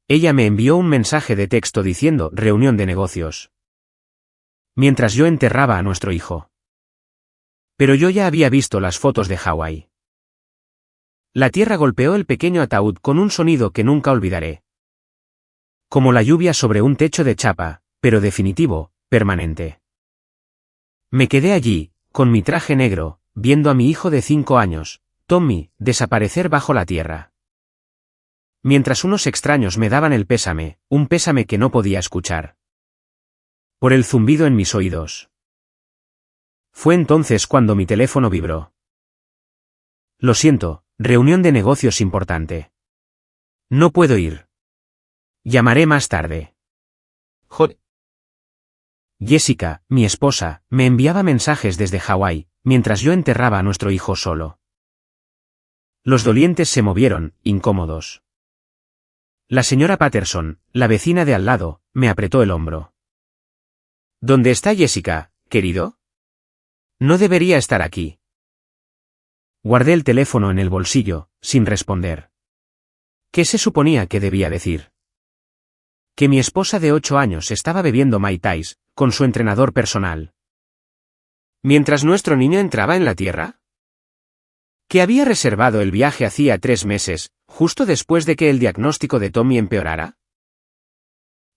Ella me envió un mensaje de texto diciendo reunión de negocios. Mientras yo enterraba a nuestro hijo. Pero yo ya había visto las fotos de Hawái. La tierra golpeó el pequeño ataúd con un sonido que nunca olvidaré. Como la lluvia sobre un techo de chapa, pero definitivo, permanente. Me quedé allí, con mi traje negro, viendo a mi hijo de 5 años, Tommy, desaparecer bajo la tierra. Mientras unos extraños me daban el pésame, un pésame que no podía escuchar. Por el zumbido en mis oídos. Fue entonces cuando mi teléfono vibró. Lo siento, reunión de negocios importante. No puedo ir. Llamaré más tarde. Joder. Jessica, mi esposa, me enviaba mensajes desde Hawái, mientras yo enterraba a nuestro hijo solo. Los dolientes se movieron, incómodos. La señora Patterson, la vecina de al lado, me apretó el hombro. ¿Dónde está Jessica, querido? No debería estar aquí. Guardé el teléfono en el bolsillo, sin responder. ¿Qué se suponía que debía decir? Que mi esposa de 8 años estaba bebiendo Mai Tais, con su entrenador personal. ¿Mientras nuestro niño entraba en la tierra? Que había reservado el viaje hacía 3 meses, justo después de que el diagnóstico de Tommy empeorara.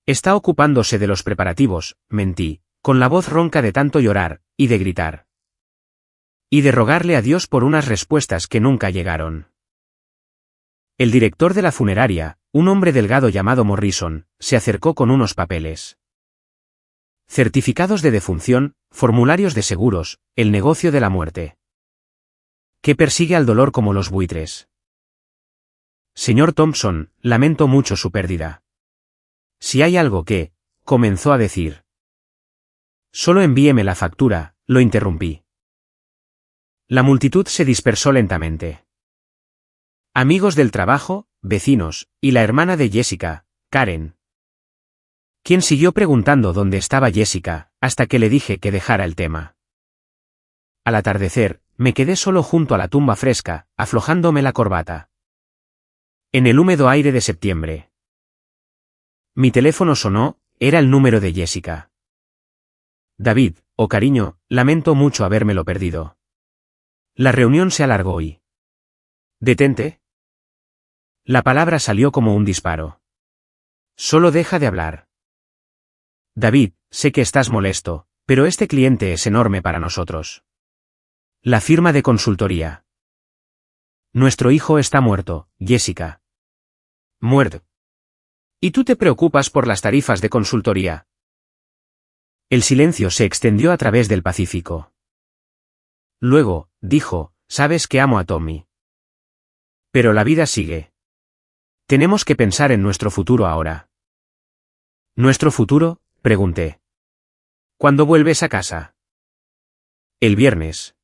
Está ocupándose de los preparativos, mentí, con la voz ronca de tanto llorar, y de gritar. Y de rogarle a Dios por unas respuestas que nunca llegaron. El director de la funeraria, un hombre delgado llamado Morrison, se acercó con unos papeles. Certificados de defunción, formularios de seguros, el negocio de la muerte. Que persigue al dolor como los buitres. Señor Thompson, lamento mucho su pérdida. Si hay algo que, comenzó a decir. Solo envíeme la factura, lo interrumpí. La multitud se dispersó lentamente. Amigos del trabajo, vecinos, y la hermana de Jessica, Karen. Quien siguió preguntando dónde estaba Jessica, hasta que le dije que dejara el tema. Al atardecer, me quedé solo junto a la tumba fresca, aflojándome la corbata. En el húmedo aire de septiembre. Mi teléfono sonó, era el número de Jessica. David, oh cariño, lamento mucho habérmelo perdido. La reunión se alargó y... ¿Detente? La palabra salió como un disparo. Solo deja de hablar. David, sé que estás molesto, pero este cliente es enorme para nosotros. La firma de consultoría. Nuestro hijo está muerto, Jessica. Muerto. ¿Y tú te preocupas por las tarifas de consultoría? El silencio se extendió a través del Pacífico. Luego, dijo, sabes que amo a Tommy. Pero la vida sigue. Tenemos que pensar en nuestro futuro ahora. ¿Nuestro futuro? Pregunté. ¿Cuándo vuelves a casa? El viernes.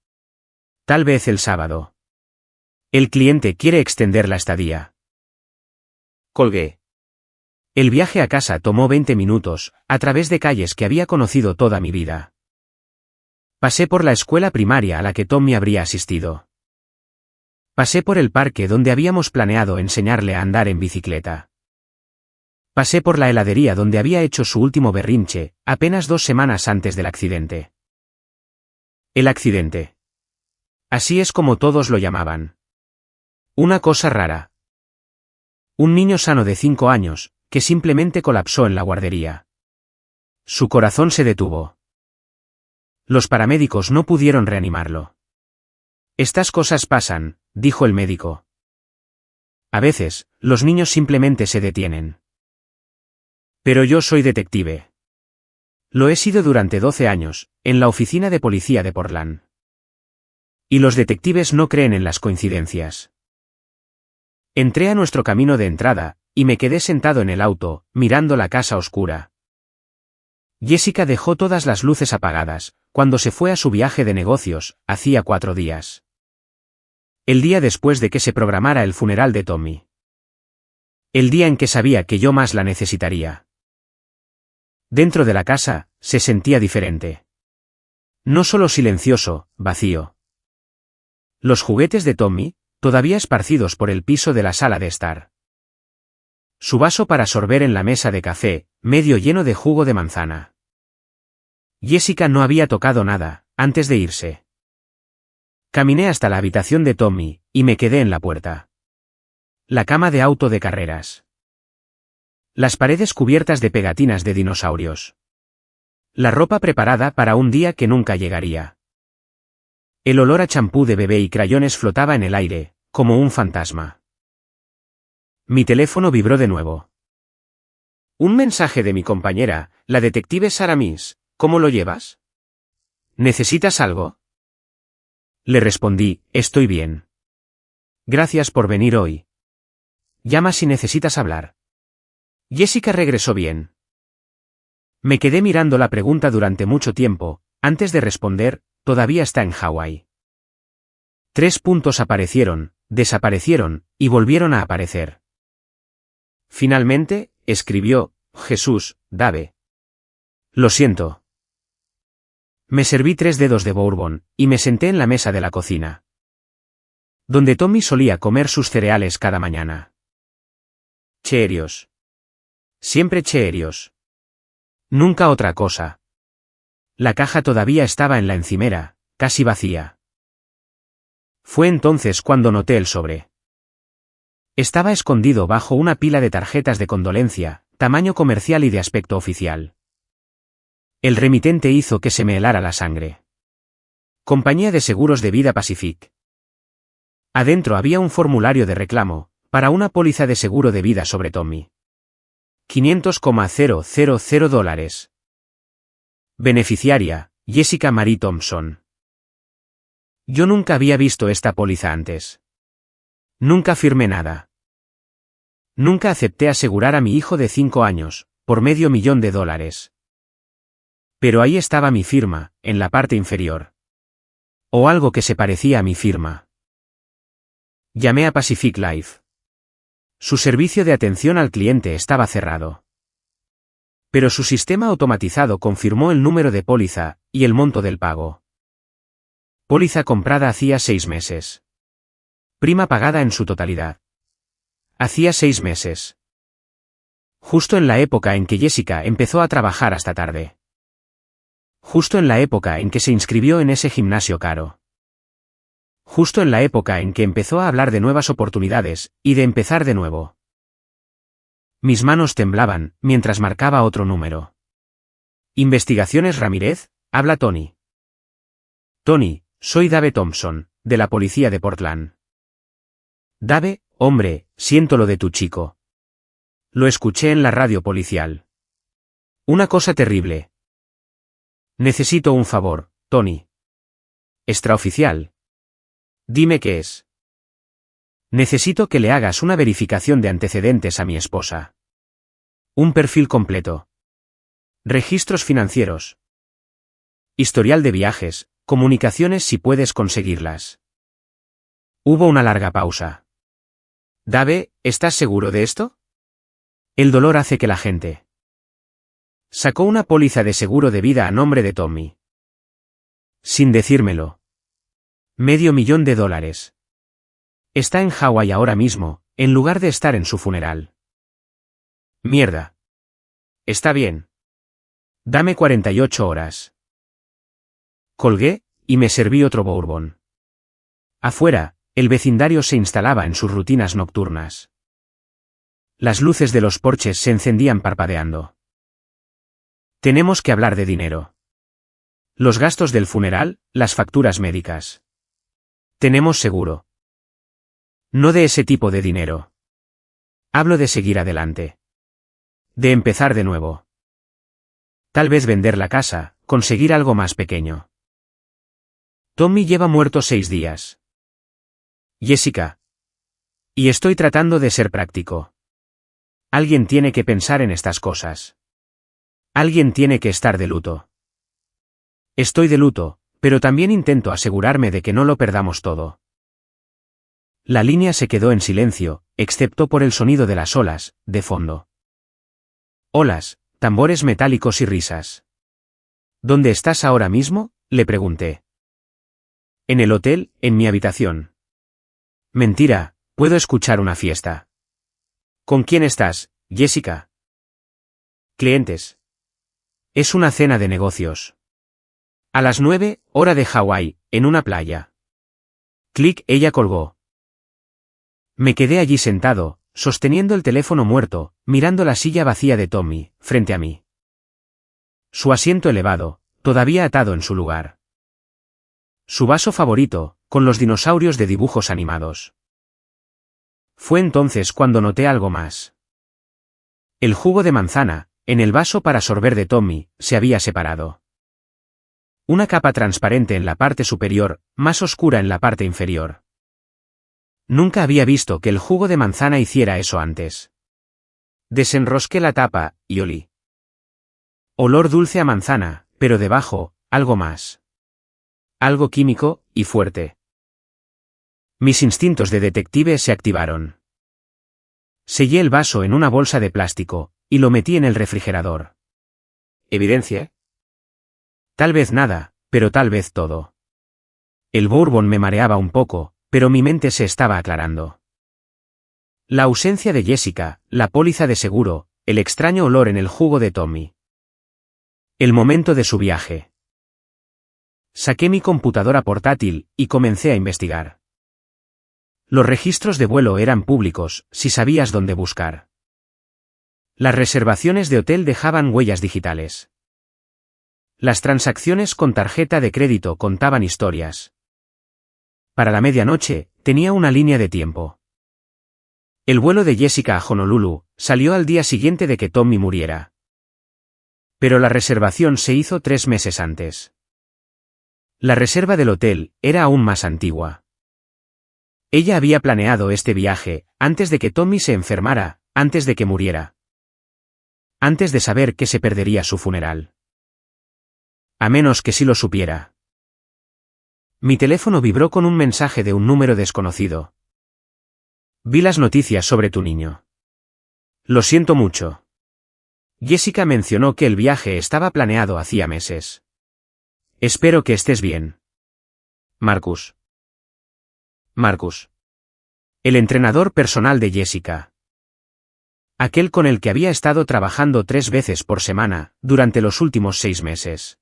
Tal vez el sábado. El cliente quiere extender la estadía. Colgué. El viaje a casa tomó 20 minutos, a través de calles que había conocido toda mi vida. Pasé por la escuela primaria a la que Tommy habría asistido. Pasé por el parque donde habíamos planeado enseñarle a andar en bicicleta. Pasé por la heladería donde había hecho su último berrinche, apenas 2 semanas antes del accidente. El accidente. Así es como todos lo llamaban. Una cosa rara. Un niño sano de 5 años, que simplemente colapsó en la guardería. Su corazón se detuvo. Los paramédicos no pudieron reanimarlo. Estas cosas pasan, dijo el médico. A veces, los niños simplemente se detienen. Pero yo soy detective. Lo he sido durante 12 años, en la oficina de policía de Portland. Y los detectives no creen en las coincidencias. Entré a nuestro camino de entrada, y me quedé sentado en el auto, mirando la casa oscura. Jessica dejó todas las luces apagadas, cuando se fue a su viaje de negocios, hacía 4 días. El día después de que se programara el funeral de Tommy. El día en que sabía que yo más la necesitaría. Dentro de la casa, se sentía diferente. No solo silencioso, vacío. Los juguetes de Tommy, todavía esparcidos por el piso de la sala de estar. su vaso para sorber en la mesa de café, medio lleno de jugo de manzana. Jessica no había tocado nada, antes de irse. Caminé hasta la habitación de Tommy, y me quedé en la puerta. La cama de auto de carreras. Las paredes cubiertas de pegatinas de dinosaurios. La ropa preparada para un día que nunca llegaría. El olor a champú de bebé y crayones flotaba en el aire, como un fantasma. Mi teléfono vibró de nuevo. Un mensaje de mi compañera, la detective Sarah Miss. ¿Cómo lo llevas? ¿Necesitas algo? Le respondí, estoy bien. Gracias por venir hoy. Llama si necesitas hablar. Jessica regresó bien. Me quedé mirando la pregunta durante mucho tiempo, antes de responder, todavía está en Hawái. 3 puntos aparecieron, desaparecieron, y volvieron a aparecer. Finalmente, escribió, Jesús, Dave. Lo siento. Me serví 3 dedos de bourbon, y me senté en la mesa de la cocina. Donde Tommy solía comer sus cereales cada mañana. Cheerios. Siempre Cheerios. Nunca otra cosa. La caja todavía estaba en la encimera, casi vacía. Fue entonces cuando noté el sobre. Estaba escondido bajo una pila de tarjetas de condolencia, tamaño comercial y de aspecto oficial. El remitente hizo que se me helara la sangre. Compañía de Seguros de Vida Pacific. Adentro había un formulario de reclamo, para una póliza de seguro de vida sobre Tommy. $500,000. Beneficiaria, Jessica Marie Thompson. Yo nunca había visto esta póliza antes. Nunca firmé nada. Nunca acepté asegurar a mi hijo de 5 años, por $500,000. Pero ahí estaba mi firma, en la parte inferior. O algo que se parecía a mi firma. Llamé a Pacific Life. Su servicio de atención al cliente estaba cerrado. Pero su sistema automatizado confirmó el número de póliza, y el monto del pago. Póliza comprada hacía 6 meses. Prima pagada en su totalidad. Hacía 6 meses. Justo en la época en que Jessica empezó a trabajar hasta tarde. Justo en la época en que se inscribió en ese gimnasio caro. Justo en la época en que empezó a hablar de nuevas oportunidades, y de empezar de nuevo. Mis manos temblaban, mientras marcaba otro número. Investigaciones Ramírez, habla Tony. Tony, soy Dave Thompson, de la policía de Portland. Dave, hombre, siento lo de tu chico. Lo escuché en la radio policial. Una cosa terrible. Necesito un favor, Tony. Extraoficial. Dime qué es. Necesito que le hagas una verificación de antecedentes a mi esposa. Un perfil completo. Registros financieros. Historial de viajes, comunicaciones si puedes conseguirlas. Hubo una larga pausa. Dave, ¿estás seguro de esto? El dolor hace que la gente. Sacó una póliza de seguro de vida a nombre de Tommy. Sin decírmelo. $500,000. Está en Hawái ahora mismo, en lugar de estar en su funeral. Mierda. Está bien. Dame 48 horas. Colgué, y me serví otro bourbon. Afuera, el vecindario se instalaba en sus rutinas nocturnas. Las luces de los porches se encendían parpadeando. Tenemos que hablar de dinero. Los gastos del funeral, las facturas médicas. Tenemos seguro. No de ese tipo de dinero. Hablo de seguir adelante. De empezar de nuevo. Tal vez vender la casa, conseguir algo más pequeño. Tommy lleva muerto 6 días. Jessica. Y estoy tratando de ser práctico. Alguien tiene que pensar en estas cosas. Alguien tiene que estar de luto. Estoy de luto, pero también intento asegurarme de que no lo perdamos todo. La línea se quedó en silencio, excepto por el sonido de las olas, de fondo. Olas, tambores metálicos y risas. ¿Dónde estás ahora mismo?, le pregunté. En el hotel, en mi habitación. Mentira, puedo escuchar una fiesta. ¿Con quién estás, Jessica? Clientes. Es una cena de negocios. A las 9, hora de Hawái, en una playa. Clic, ella colgó. Me quedé allí sentado, sosteniendo el teléfono muerto, mirando la silla vacía de Tommy, frente a mí. Su asiento elevado, todavía atado en su lugar. Su vaso favorito, con los dinosaurios de dibujos animados. Fue entonces cuando noté algo más. El jugo de manzana, en el vaso para sorber de Tommy, se había separado. Una capa transparente en la parte superior, más oscura en la parte inferior. Nunca había visto que el jugo de manzana hiciera eso antes. Desenrosqué la tapa, y olí. Olor dulce a manzana, pero debajo, algo más. Algo químico, y fuerte. Mis instintos de detective se activaron. Sellé el vaso en una bolsa de plástico, y lo metí en el refrigerador. ¿Evidencia? Tal vez nada, pero tal vez todo. El bourbon me mareaba un poco, pero mi mente se estaba aclarando. La ausencia de Jessica, la póliza de seguro, el extraño olor en el jugo de Tommy. El momento de su viaje. Saqué mi computadora portátil, y comencé a investigar. Los registros de vuelo eran públicos, si sabías dónde buscar. Las reservaciones de hotel dejaban huellas digitales. Las transacciones con tarjeta de crédito contaban historias. Para la medianoche, tenía una línea de tiempo. El vuelo de Jessica a Honolulu salió al día siguiente de que Tommy muriera. Pero la reservación se hizo 3 meses antes. La reserva del hotel era aún más antigua. Ella había planeado este viaje antes de que Tommy se enfermara, antes de que muriera. Antes de saber que se perdería su funeral. A menos que sí lo supiera. Mi teléfono vibró con un mensaje de un número desconocido. Vi las noticias sobre tu niño. Lo siento mucho. Jessica mencionó que el viaje estaba planeado hacía meses. Espero que estés bien. Marcus. Marcus. El entrenador personal de Jessica. Aquel con el que había estado trabajando 3 veces por semana, durante los últimos 6 meses.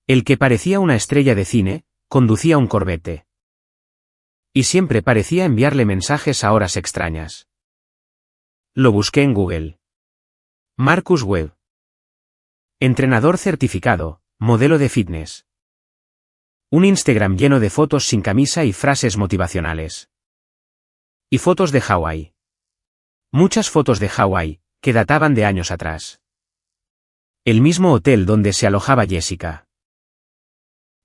El que parecía una estrella de cine, conducía un Corvette. Y siempre parecía enviarle mensajes a horas extrañas. Lo busqué en Google. Marcus Webb. Entrenador certificado, modelo de fitness. Un Instagram lleno de fotos sin camisa y frases motivacionales. Y fotos de Hawái. Muchas fotos de Hawái, que databan de años atrás. El mismo hotel donde se alojaba Jessica.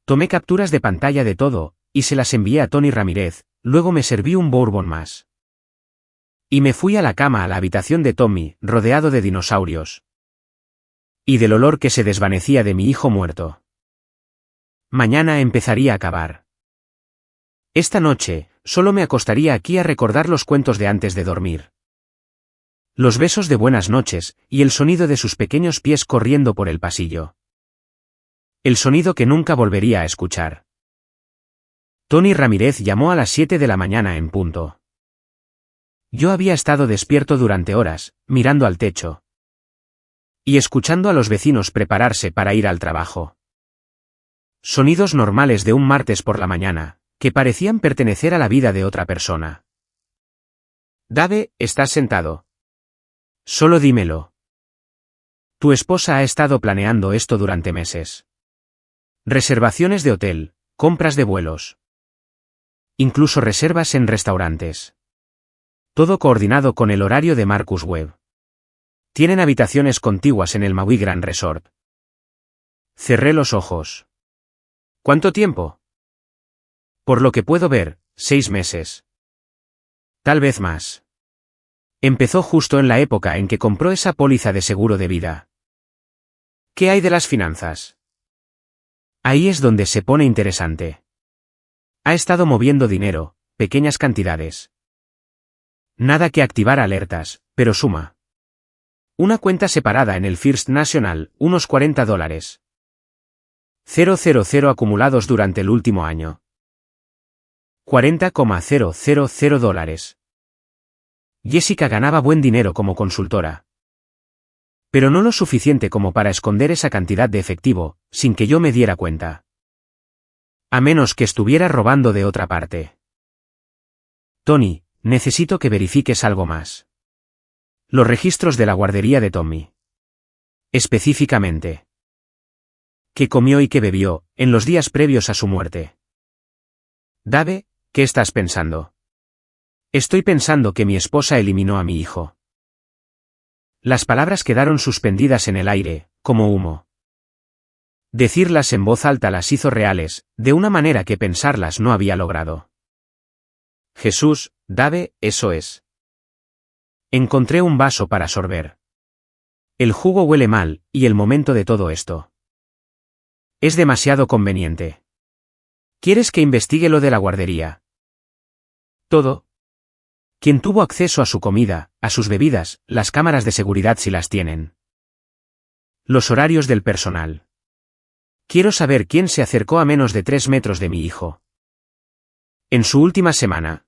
Tomé capturas de pantalla de todo, y se las envié a Tony Ramírez, luego me serví un bourbon más. Y me fui a la cama a la habitación de Tommy, rodeado de dinosaurios. Y del olor que se desvanecía de mi hijo muerto. Mañana empezaría a cavar. Esta noche, solo me acostaría aquí a recordar los cuentos de antes de dormir. Los besos de buenas noches, y el sonido de sus pequeños pies corriendo por el pasillo. El sonido que nunca volvería a escuchar. Tony Ramírez llamó a las 7 de la mañana en punto. Yo había estado despierto durante horas, mirando al techo. Y escuchando a los vecinos prepararse para ir al trabajo. Sonidos normales de un martes por la mañana, que parecían pertenecer a la vida de otra persona. Dave, ¿estás sentado? Solo dímelo. Tu esposa ha estado planeando esto durante meses. Reservaciones de hotel, compras de vuelos. Incluso reservas en restaurantes. Todo coordinado con el horario de Marcus Webb. Tienen habitaciones contiguas en el Maui Grand Resort. Cerré los ojos. ¿Cuánto tiempo? Por lo que puedo ver, 6 meses. Tal vez más. Empezó justo en la época en que compró esa póliza de seguro de vida. ¿Qué hay de las finanzas? Ahí es donde se pone interesante. Ha estado moviendo dinero, pequeñas cantidades. Nada que activar alertas, pero suma. Una cuenta separada en el First National, unos $40. 000 acumulados durante el último año. $40,000. Jessica ganaba buen dinero como consultora. Pero no lo suficiente como para esconder esa cantidad de efectivo, sin que yo me diera cuenta. A menos que estuviera robando de otra parte. Tony, necesito que verifiques algo más. Los registros de la guardería de Tommy. Específicamente. ¿Qué comió y qué bebió, en los días previos a su muerte? Dave, ¿qué estás pensando? Estoy pensando que mi esposa eliminó a mi hijo. Las palabras quedaron suspendidas en el aire, como humo. Decirlas en voz alta las hizo reales, de una manera que pensarlas no había logrado. Jesús, Dave, eso es. Encontré un vaso para sorber. El jugo huele mal, y el momento de todo esto. Es demasiado conveniente. ¿Quieres que investigue lo de la guardería? Todo. ¿Quién tuvo acceso a su comida, a sus bebidas, las cámaras de seguridad si las tienen? Los horarios del personal. Quiero saber quién se acercó a menos de 3 metros de mi hijo. En su última semana.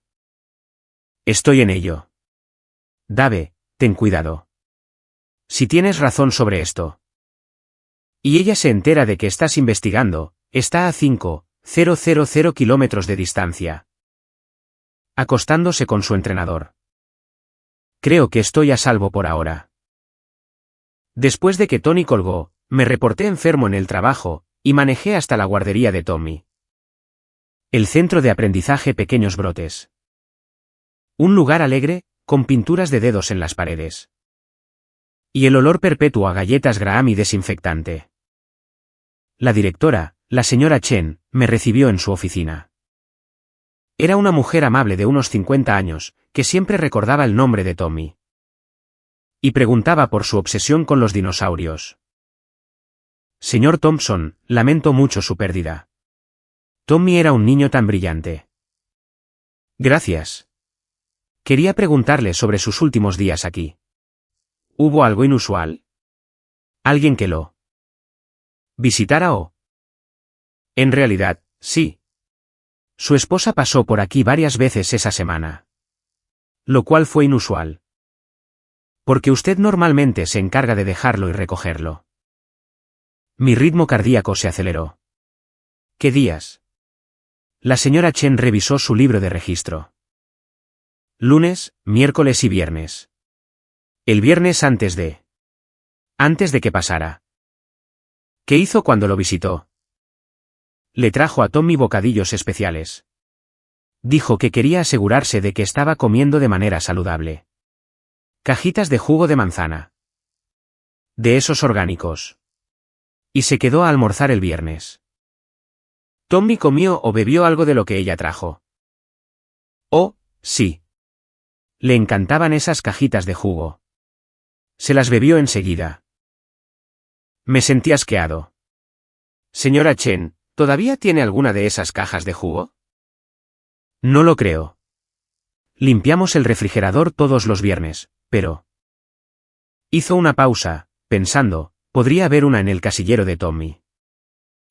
Estoy en ello. Dave, ten cuidado. Si tienes razón sobre esto. Y ella se entera de que estás investigando, está a 5,000 kilómetros de distancia. Acostándose con su entrenador. Creo que estoy a salvo por ahora. Después de que Tony colgó, me reporté enfermo en el trabajo, y manejé hasta la guardería de Tommy. El centro de aprendizaje Pequeños Brotes. Un lugar alegre, con pinturas de dedos en las paredes. Y el olor perpetuo a galletas Graham y desinfectante. La directora, la señora Chen, me recibió en su oficina. Era una mujer amable de unos 50 años, que siempre recordaba el nombre de Tommy. Y preguntaba por su obsesión con los dinosaurios. Señor Thompson, lamento mucho su pérdida. Tommy era un niño tan brillante. Gracias. Quería preguntarle sobre sus últimos días aquí. ¿Hubo algo inusual? ¿Alguien que lo visitara o? En realidad, sí. Su esposa pasó por aquí varias veces esa semana. Lo cual fue inusual. Porque usted normalmente se encarga de dejarlo y recogerlo. Mi ritmo cardíaco se aceleró. ¿Qué días? La señora Chen revisó su libro de registro. Lunes, miércoles y viernes. El viernes antes de que pasara. ¿Qué hizo cuando lo visitó? Le trajo a Tommy bocadillos especiales. Dijo que quería asegurarse de que estaba comiendo de manera saludable. Cajitas de jugo de manzana. De esos orgánicos. Y se quedó a almorzar el viernes. Tommy comió o bebió algo de lo que ella trajo. Oh, sí. Le encantaban esas cajitas de jugo. Se las bebió enseguida. Me sentí asqueado. Señora Chen, ¿todavía tiene alguna de esas cajas de jugo? No lo creo. Limpiamos el refrigerador todos los viernes, pero... Hizo una pausa, pensando, podría haber una en el casillero de Tommy.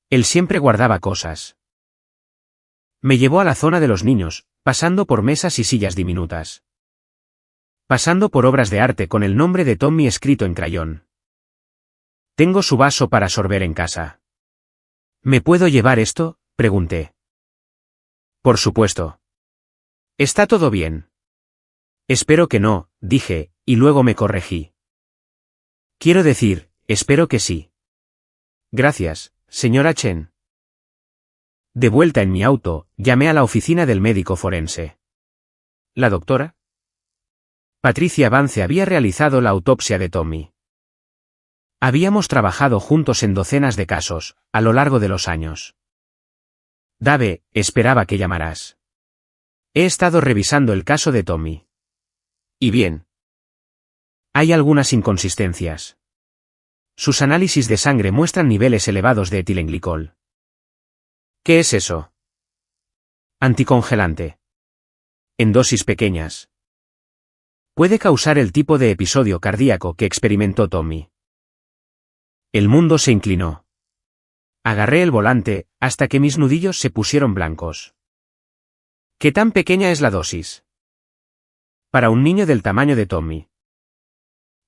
Él siempre guardaba cosas. Me llevó a la zona de los niños, pasando por mesas y sillas diminutas. Pasando por obras de arte con el nombre de Tommy escrito en crayón. Tengo su vaso para sorber en casa. ¿Me puedo llevar esto?, pregunté. Por supuesto. ¿Está todo bien? Espero que no, dije, y luego me corregí. Quiero decir, espero que sí. Gracias, señora Chen. De vuelta en mi auto, llamé a la oficina del médico forense. ¿La doctora? Patricia Vance había realizado la autopsia de Tommy. Habíamos trabajado juntos en docenas de casos, a lo largo de los años. Dave, esperaba que llamaras. He estado revisando el caso de Tommy. ¿Y bien? Hay algunas inconsistencias. Sus análisis de sangre muestran niveles elevados de etilenglicol. ¿Qué es eso? Anticongelante. En dosis pequeñas. Puede causar el tipo de episodio cardíaco que experimentó Tommy. El mundo se inclinó. Agarré el volante, hasta que mis nudillos se pusieron blancos. ¿Qué tan pequeña es la dosis? para un niño del tamaño de Tommy.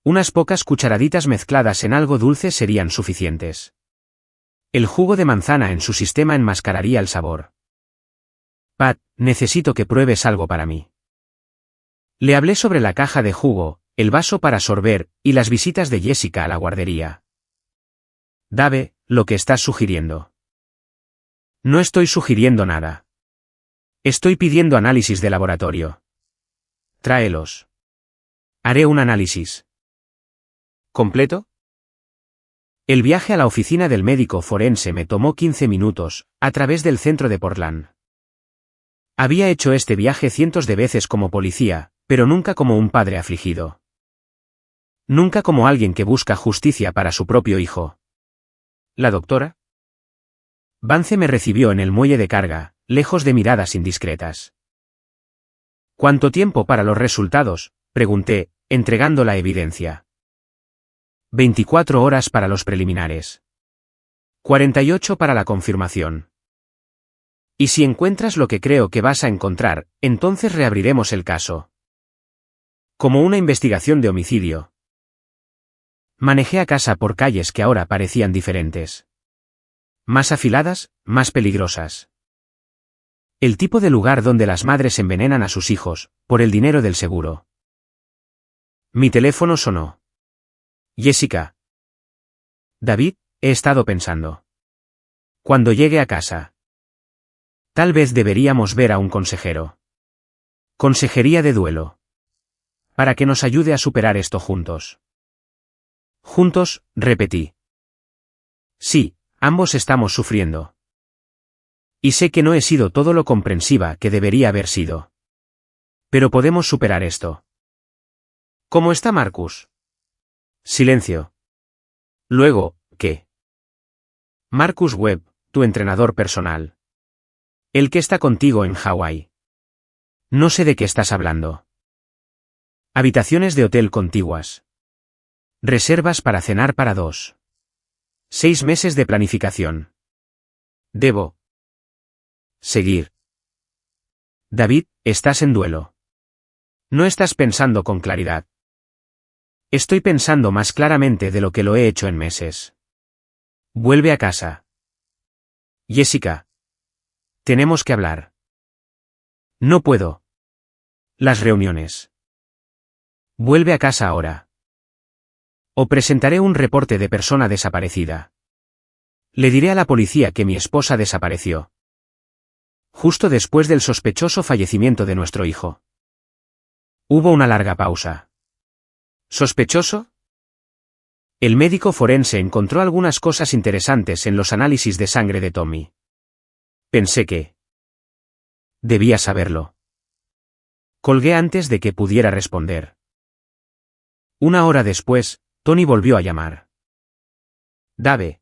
Unas pocas cucharaditas mezcladas en algo dulce serían suficientes. El jugo de manzana en su sistema enmascararía el sabor. Pat, necesito que pruebes algo para mí. Le hablé sobre la caja de jugo, el vaso para sorber, y las visitas de Jessica a la guardería. Dave, lo que estás sugiriendo. No estoy sugiriendo nada. Estoy pidiendo análisis de laboratorio. Tráelos. Haré un análisis. ¿Completo? El viaje a la oficina del médico forense me tomó 15 minutos, a través del centro de Portland. Había hecho este viaje cientos de veces como policía, pero nunca como un padre afligido. Nunca como alguien que busca justicia para su propio hijo. ¿La doctora? Vance me recibió en el muelle de carga, lejos de miradas indiscretas. ¿Cuánto tiempo para los resultados?, pregunté, entregando la evidencia. 24 horas para los preliminares. 48 para la confirmación. Y si encuentras lo que creo que vas a encontrar, entonces reabriremos el caso. Como una investigación de homicidio. Manejé a casa por calles que ahora parecían diferentes. Más afiladas, más peligrosas. El tipo de lugar donde las madres envenenan a sus hijos, por el dinero del seguro. Mi teléfono sonó. Jessica. David, he estado pensando. Cuando llegue a casa. Tal vez deberíamos ver a un consejero. Consejería de duelo. Para que nos ayude a superar esto juntos. Juntos, repetí. Sí, ambos estamos sufriendo. Y sé que no he sido todo lo comprensiva que debería haber sido. Pero podemos superar esto. ¿Cómo está Marcus? Silencio. Luego, ¿qué? Marcus Webb, tu entrenador personal. El que está contigo en Hawái. No sé de qué estás hablando. Habitaciones de hotel contiguas. Reservas para cenar para 2. 6 meses de planificación. Debo seguir. David, estás en duelo. No estás pensando con claridad. Estoy pensando más claramente de lo que lo he hecho en meses. Vuelve a casa. Jessica. Tenemos que hablar. No puedo. Las reuniones. Vuelve a casa ahora. O presentaré un reporte de persona desaparecida. Le diré a la policía que mi esposa desapareció. Justo después del sospechoso fallecimiento de nuestro hijo. Hubo una larga pausa. ¿Sospechoso? El médico forense encontró algunas cosas interesantes en los análisis de sangre de Tommy. Pensé que debía saberlo. Colgué antes de que pudiera responder. Una hora después, Tony volvió a llamar. Dave.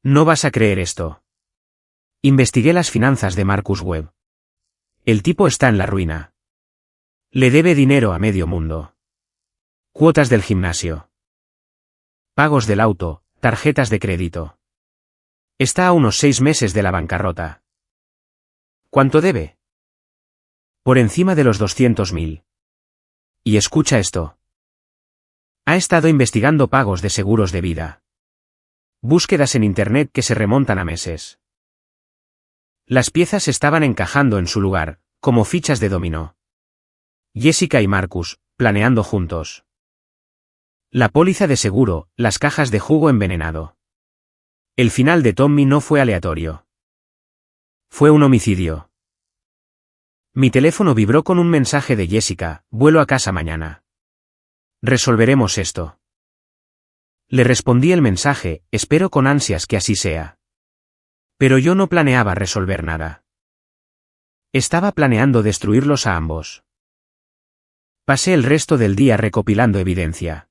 No vas a creer esto. Investigué las finanzas de Marcus Webb. El tipo está en la ruina. Le debe dinero a medio mundo. Cuotas del gimnasio. Pagos del auto, tarjetas de crédito. Está a unos 6 meses de la bancarrota. ¿Cuánto debe? Por encima de los 200.000. Y escucha esto. Ha estado investigando pagos de seguros de vida. Búsquedas en Internet que se remontan a meses. Las piezas estaban encajando en su lugar, como fichas de dominó. Jessica y Marcus, planeando juntos. La póliza de seguro, las cajas de jugo envenenado. El final de Tommy no fue aleatorio. Fue un homicidio. Mi teléfono vibró con un mensaje de Jessica, vuelo a casa mañana. Resolveremos esto. Le respondí el mensaje, espero con ansias que así sea. Pero yo no planeaba resolver nada. Estaba planeando destruirlos a ambos. Pasé el resto del día recopilando evidencia.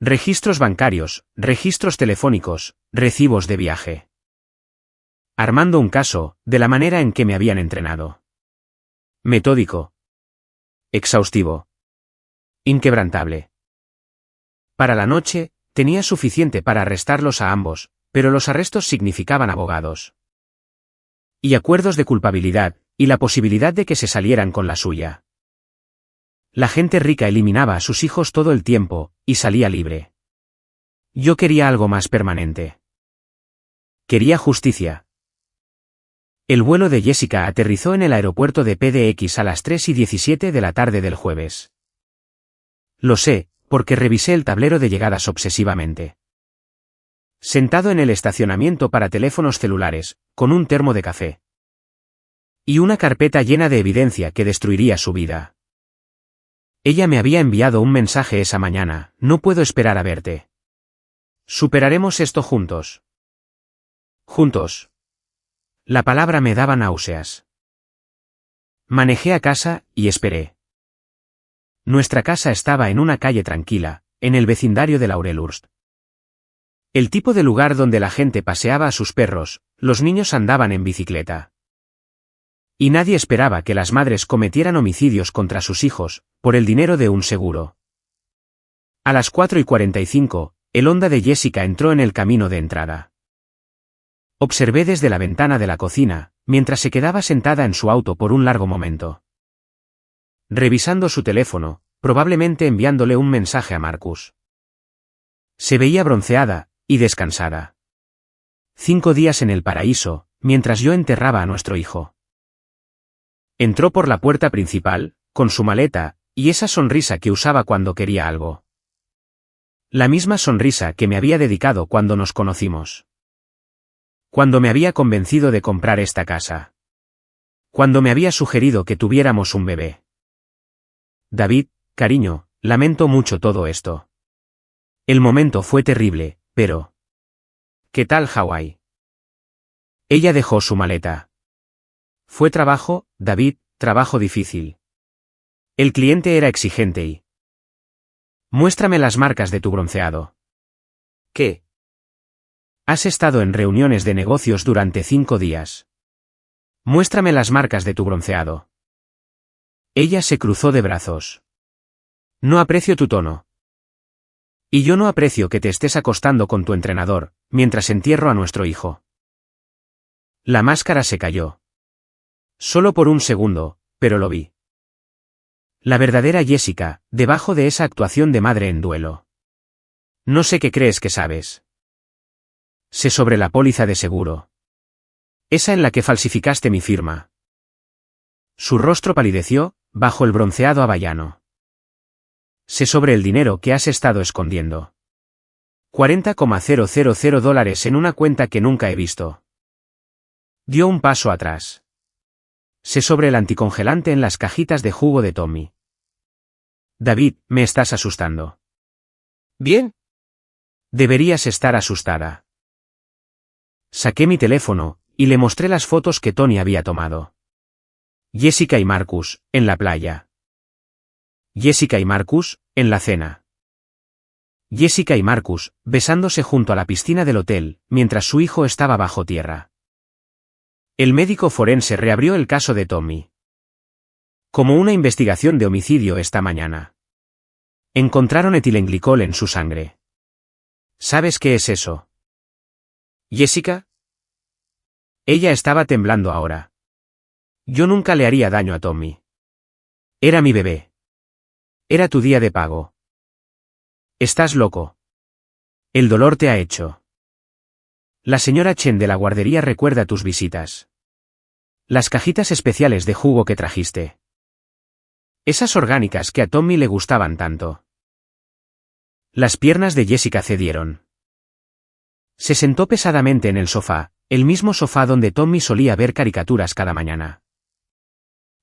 Registros bancarios, registros telefónicos, recibos de viaje. Armando un caso, de la manera en que me habían entrenado. Metódico. Exhaustivo. Inquebrantable. Para la noche, tenía suficiente para arrestarlos a ambos, pero los arrestos significaban abogados. Y acuerdos de culpabilidad, y la posibilidad de que se salieran con la suya. La gente rica eliminaba a sus hijos todo el tiempo, y salía libre. Yo quería algo más permanente. Quería justicia. El vuelo de Jessica aterrizó en el aeropuerto de PDX a las 3:17 de la tarde del jueves. Lo sé, porque revisé el tablero de llegadas obsesivamente. Sentado en el estacionamiento para teléfonos celulares, con un termo de café. Y una carpeta llena de evidencia que destruiría su vida. Ella me había enviado un mensaje esa mañana: no puedo esperar a verte. Superaremos esto juntos. Juntos. La palabra me daba náuseas. Manejé a casa, y esperé. Nuestra casa estaba en una calle tranquila, en el vecindario de Laurelhurst. El tipo de lugar donde la gente paseaba a sus perros, los niños andaban en bicicleta. Y nadie esperaba que las madres cometieran homicidios contra sus hijos, por el dinero de un seguro. A las 4:45, el Honda de Jessica entró en el camino de entrada. Observé desde la ventana de la cocina, mientras se quedaba sentada en su auto por un largo momento. Revisando su teléfono, probablemente enviándole un mensaje a Marcus. Se veía bronceada, y descansada. 5 días en el paraíso, mientras yo enterraba a nuestro hijo. Entró por la puerta principal, con su maleta, y esa sonrisa que usaba cuando quería algo. La misma sonrisa que me había dedicado cuando nos conocimos. Cuando me había convencido de comprar esta casa. Cuando me había sugerido que tuviéramos un bebé. David, cariño, lamento mucho todo esto. El momento fue terrible, pero... ¿Qué tal Hawái? Ella dejó su maleta. Fue trabajo, David, trabajo difícil. El cliente era exigente y... Muéstrame las marcas de tu bronceado. ¿Qué? Has estado en reuniones de negocios durante 5 días. Muéstrame las marcas de tu bronceado. Ella se cruzó de brazos. No aprecio tu tono. Y yo no aprecio que te estés acostando con tu entrenador, mientras entierro a nuestro hijo. La máscara se cayó. Solo por un segundo, pero lo vi. La verdadera Jessica, debajo de esa actuación de madre en duelo. No sé qué crees que sabes. Sé sobre la póliza de seguro. Esa en la que falsificaste mi firma. Su rostro palideció, bajo el bronceado havaiano. Sé sobre el dinero que has estado escondiendo. $40,000 en una cuenta que nunca he visto. Dio un paso atrás. Sé sobre el anticongelante en las cajitas de jugo de Tommy. David, me estás asustando. ¿Bien? Deberías estar asustada. Saqué mi teléfono, y le mostré las fotos que Tony había tomado. Jessica y Marcus, en la playa. Jessica y Marcus, en la cena. Jessica y Marcus, besándose junto a la piscina del hotel, mientras su hijo estaba bajo tierra. El médico forense reabrió el caso de Tommy. Como una investigación de homicidio esta mañana. Encontraron etilenglicol en su sangre. ¿Sabes qué es eso? ¿Jessica? Ella estaba temblando ahora. Yo nunca le haría daño a Tommy. Era mi bebé. Era tu día de pago. Estás loco. El dolor te ha hecho. La señora Chen de la guardería recuerda tus visitas. Las cajitas especiales de jugo que trajiste. Esas orgánicas que a Tommy le gustaban tanto. Las piernas de Jessica cedieron. Se sentó pesadamente en el sofá, el mismo sofá donde Tommy solía ver caricaturas cada mañana.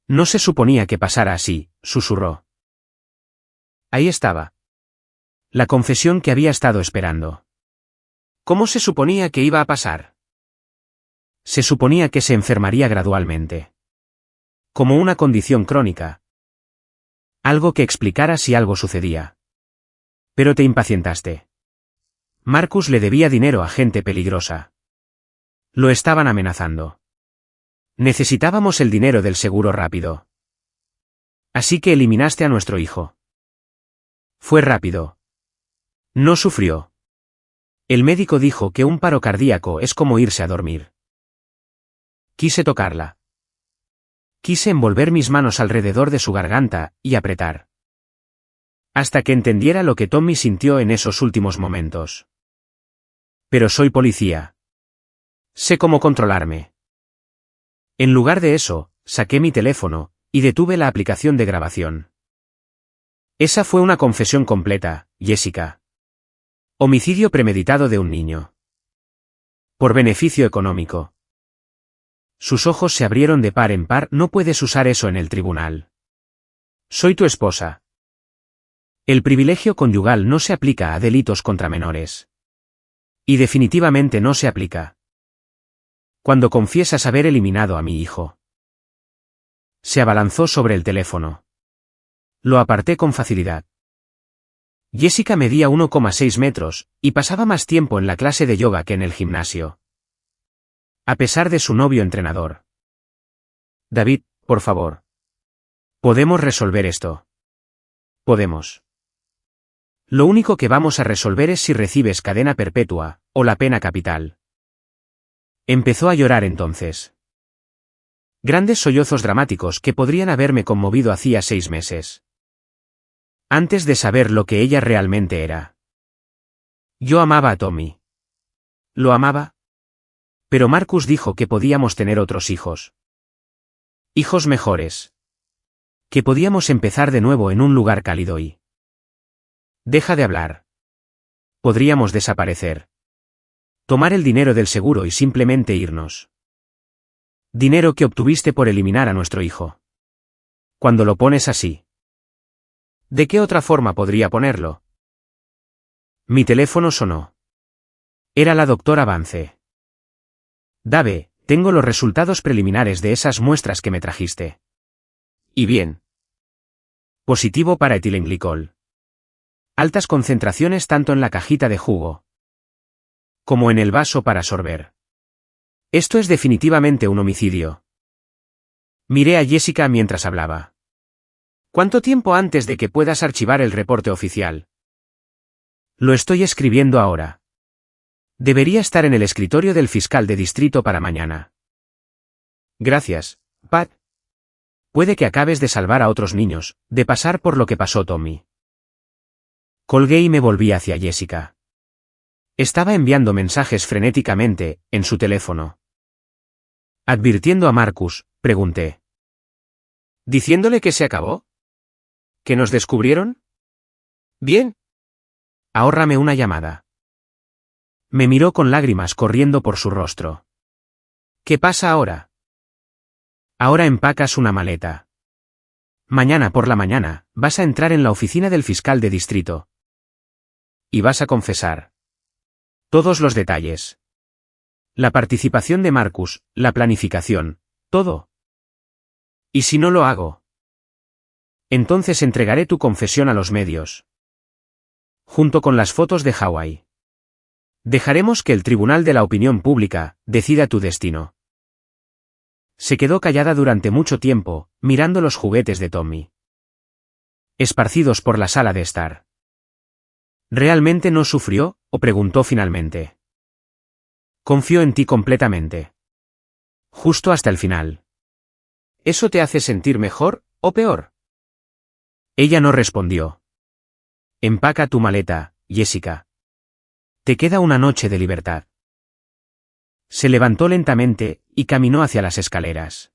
No se suponía que pasara así, susurró. Ahí estaba. La confesión que había estado esperando. ¿Cómo se suponía que iba a pasar? Se suponía que se enfermaría gradualmente. Como una condición crónica. Algo que explicara si algo sucedía. Pero te impacientaste. Marcus le debía dinero a gente peligrosa. Lo estaban amenazando. Necesitábamos el dinero del seguro rápido. Así que eliminaste a nuestro hijo. Fue rápido. No sufrió. El médico dijo que un paro cardíaco es como irse a dormir. Quise tocarla. Quise envolver mis manos alrededor de su garganta, y apretar. Hasta que entendiera lo que Tommy sintió en esos últimos momentos. Pero soy policía. Sé cómo controlarme. En lugar de eso, saqué mi teléfono, y detuve la aplicación de grabación. Esa fue una confesión completa, Jessica. Homicidio premeditado de un niño. Por beneficio económico. Sus ojos se abrieron de par en par. No puedes usar eso en el tribunal. Soy tu esposa. El privilegio conyugal no se aplica a delitos contra menores. Y definitivamente no se aplica. Cuando confiesas haber eliminado a mi hijo. Se abalanzó sobre el teléfono. Lo aparté con facilidad. Jessica medía 1,6 metros, y pasaba más tiempo en la clase de yoga que en el gimnasio. A pesar de su novio entrenador. David, por favor. Podemos resolver esto. Podemos. Lo único que vamos a resolver es si recibes cadena perpetua, o la pena capital. Empezó a llorar entonces. Grandes sollozos dramáticos que podrían haberme conmovido hacía 6 meses. Antes de saber lo que ella realmente era. Yo amaba a Tommy. ¿Lo amaba? Pero Marcus dijo que podíamos tener otros hijos. Hijos mejores. Que podíamos empezar de nuevo en un lugar cálido y... Deja de hablar. Podríamos desaparecer. Tomar el dinero del seguro y simplemente irnos. Dinero que obtuviste por eliminar a nuestro hijo. Cuando lo pones así. ¿De qué otra forma podría ponerlo? Mi teléfono sonó. Era la doctora Vance. Dave, tengo los resultados preliminares de esas muestras que me trajiste. ¿Y bien? Positivo para etilenglicol. Altas concentraciones tanto en la cajita de jugo como en el vaso para sorber. Esto es definitivamente un homicidio. Miré a Jessica mientras hablaba. ¿Cuánto tiempo antes de que puedas archivar el reporte oficial? Lo estoy escribiendo ahora. Debería estar en el escritorio del fiscal de distrito para mañana. Gracias, Pat. Puede que acabes de salvar a otros niños, de pasar por lo que pasó Tommy. Colgué y me volví hacia Jessica. Estaba enviando mensajes frenéticamente, en su teléfono. Advirtiendo a Marcus, pregunté. ¿Diciéndole que se acabó? ¿Que nos descubrieron? Bien. Ahórrame una llamada. Me miró con lágrimas corriendo por su rostro. ¿Qué pasa ahora? Ahora empacas una maleta. Mañana por la mañana, vas a entrar en la oficina del fiscal de distrito. Y vas a confesar. Todos los detalles. La participación de Marcus, la planificación, todo. ¿Y si no lo hago? Entonces entregaré tu confesión a los medios. Junto con las fotos de Hawái. Dejaremos que el tribunal de la opinión pública decida tu destino. Se quedó callada durante mucho tiempo, mirando los juguetes de Tommy. Esparcidos por la sala de estar. ¿Realmente no sufrió? ¿O preguntó finalmente? Confío en ti completamente. Justo hasta el final. ¿Eso te hace sentir mejor, o peor? Ella no respondió. Empaca tu maleta, Jessica. Te queda una noche de libertad. Se levantó lentamente, y caminó hacia las escaleras.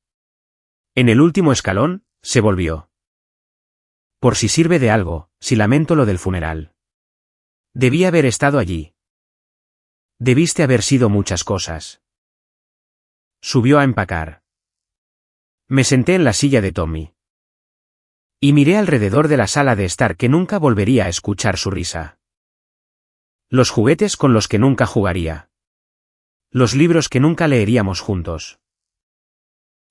En el último escalón, se volvió. Por si sirve de algo, si lamento lo del funeral. Debí haber estado allí. Debiste haber sido muchas cosas. Subió a empacar. Me senté en la silla de Tommy. Y miré alrededor de la sala de estar que nunca volvería a escuchar su risa. Los juguetes con los que nunca jugaría. Los libros que nunca leeríamos juntos.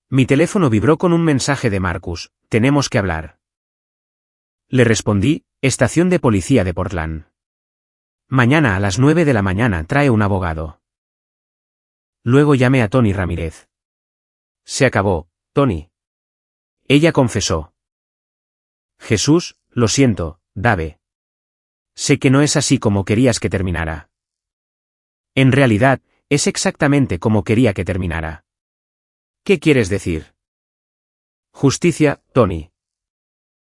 Mi teléfono vibró con un mensaje de Marcus, tenemos que hablar. Le respondí, estación de policía de Portland. Mañana a las 9 de la mañana trae un abogado. Luego llamé a Tony Ramírez. Se acabó, Tony. Ella confesó. Jesús, lo siento, Dave. Sé que no es así como querías que terminara. En realidad, es exactamente como quería que terminara. ¿Qué quieres decir? Justicia, Tony.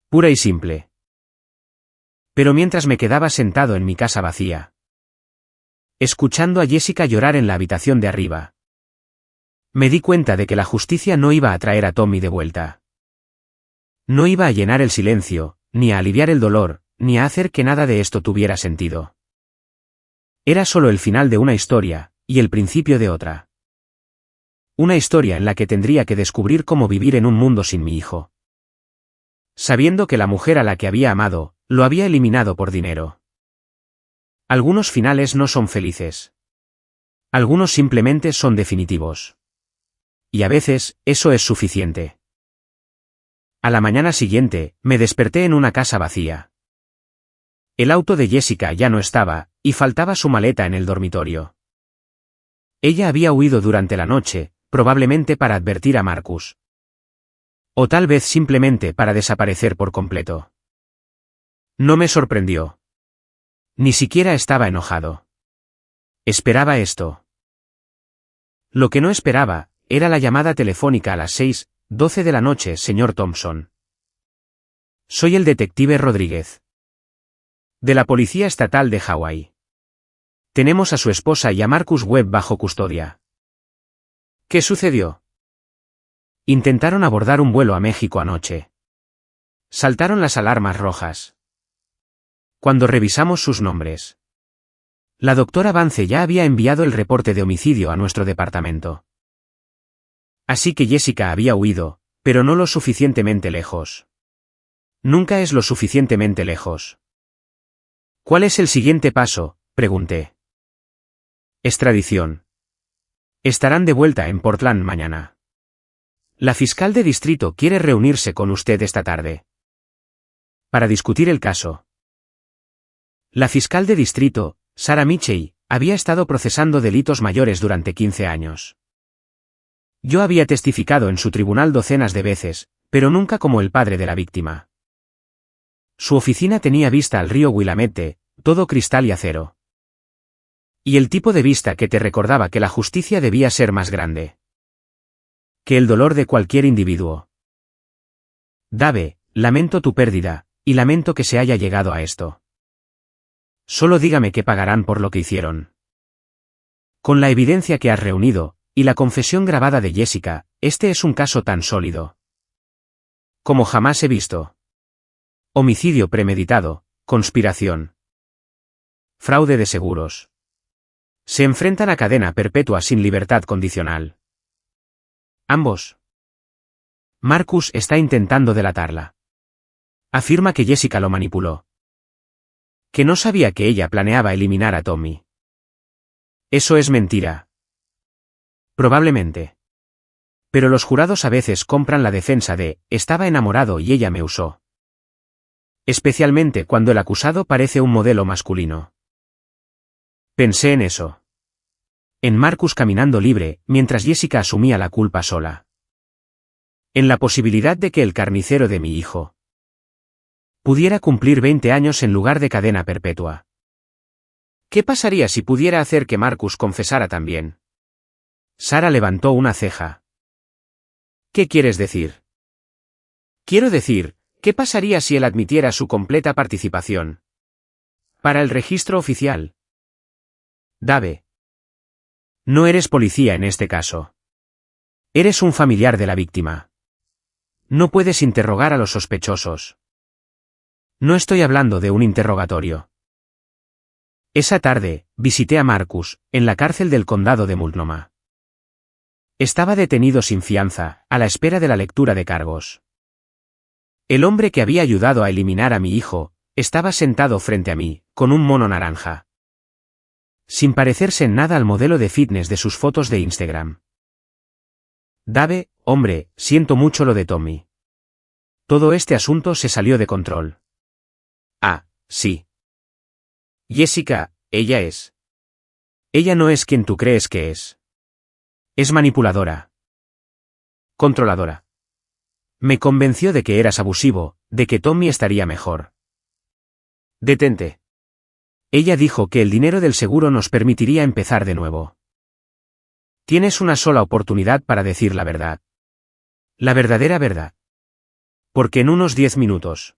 Pura y simple. Pero mientras me quedaba sentado en mi casa vacía, escuchando a Jessica llorar en la habitación de arriba, me di cuenta de que la justicia no iba a traer a Tommy de vuelta. No iba a llenar el silencio, ni a aliviar el dolor, ni a hacer que nada de esto tuviera sentido. Era solo el final de una historia, y el principio de otra. Una historia en la que tendría que descubrir cómo vivir en un mundo sin mi hijo. Sabiendo que la mujer a la que había amado, lo había eliminado por dinero. Algunos finales no son felices. Algunos simplemente son definitivos. Y a veces, eso es suficiente. A la mañana siguiente, me desperté en una casa vacía. El auto de Jessica ya no estaba, y faltaba su maleta en el dormitorio. Ella había huido durante la noche, probablemente para advertir a Marcus. O tal vez simplemente para desaparecer por completo. No me sorprendió. Ni siquiera estaba enojado. Esperaba esto. Lo que no esperaba, era la llamada telefónica a las 6:12 de la noche, señor Thompson. Soy el detective Rodríguez. De la Policía Estatal de Hawái. Tenemos a su esposa y a Marcus Webb bajo custodia. ¿Qué sucedió? Intentaron abordar un vuelo a México anoche. Saltaron las alarmas rojas. Cuando revisamos sus nombres, la doctora Vance ya había enviado el reporte de homicidio a nuestro departamento. Así que Jessica había huido, pero no lo suficientemente lejos. Nunca es lo suficientemente lejos. ¿Cuál es el siguiente paso?, pregunté. Extradición. Estarán de vuelta en Portland mañana. La fiscal de distrito quiere reunirse con usted esta tarde para discutir el caso. La fiscal de distrito, Sarah Mitchell, había estado procesando delitos mayores durante 15 años. Yo había testificado en su tribunal docenas de veces, pero nunca como el padre de la víctima. Su oficina tenía vista al río Willamette, todo cristal y acero. Y el tipo de vista que te recordaba que la justicia debía ser más grande que el dolor de cualquier individuo. Dave, lamento tu pérdida, y lamento que se haya llegado a esto. Solo dígame que pagarán por lo que hicieron. Con la evidencia que has reunido, y la confesión grabada de Jessica, este es un caso tan sólido como jamás he visto. Homicidio premeditado, conspiración, fraude de seguros. Se enfrentan a cadena perpetua sin libertad condicional. Ambos. Marcus está intentando delatarla. Afirma que Jessica lo manipuló. Que no sabía que ella planeaba eliminar a Tommy. Eso es mentira. Probablemente. Pero los jurados a veces compran la defensa de, estaba enamorado y ella me usó. Especialmente cuando el acusado parece un modelo masculino. Pensé en eso. En Marcus caminando libre, mientras Jessica asumía la culpa sola. En la posibilidad de que el carnicero de mi hijo pudiera cumplir 20 años en lugar de cadena perpetua. ¿Qué pasaría si pudiera hacer que Marcus confesara también? Sarah levantó una ceja. ¿Qué quieres decir? Quiero decir, ¿qué pasaría si él admitiera su completa participación? Para el registro oficial. Dave. No eres policía en este caso. Eres un familiar de la víctima. No puedes interrogar a los sospechosos. No estoy hablando de un interrogatorio. Esa tarde, visité a Marcus, en la cárcel del condado de Multnomah. Estaba detenido sin fianza, a la espera de la lectura de cargos. El hombre que había ayudado a eliminar a mi hijo, estaba sentado frente a mí, con un mono naranja. Sin parecerse en nada al modelo de fitness de sus fotos de Instagram. Dave, hombre, siento mucho lo de Tommy. Todo este asunto se salió de control. Ah, sí. Jessica, ella es. Ella no es quien tú crees que es. Es manipuladora. Controladora. Me convenció de que eras abusivo, de que Tommy estaría mejor. Detente. Ella dijo que el dinero del seguro nos permitiría empezar de nuevo. Tienes una sola oportunidad para decir la verdad. La verdadera verdad. Porque en unos 10 minutos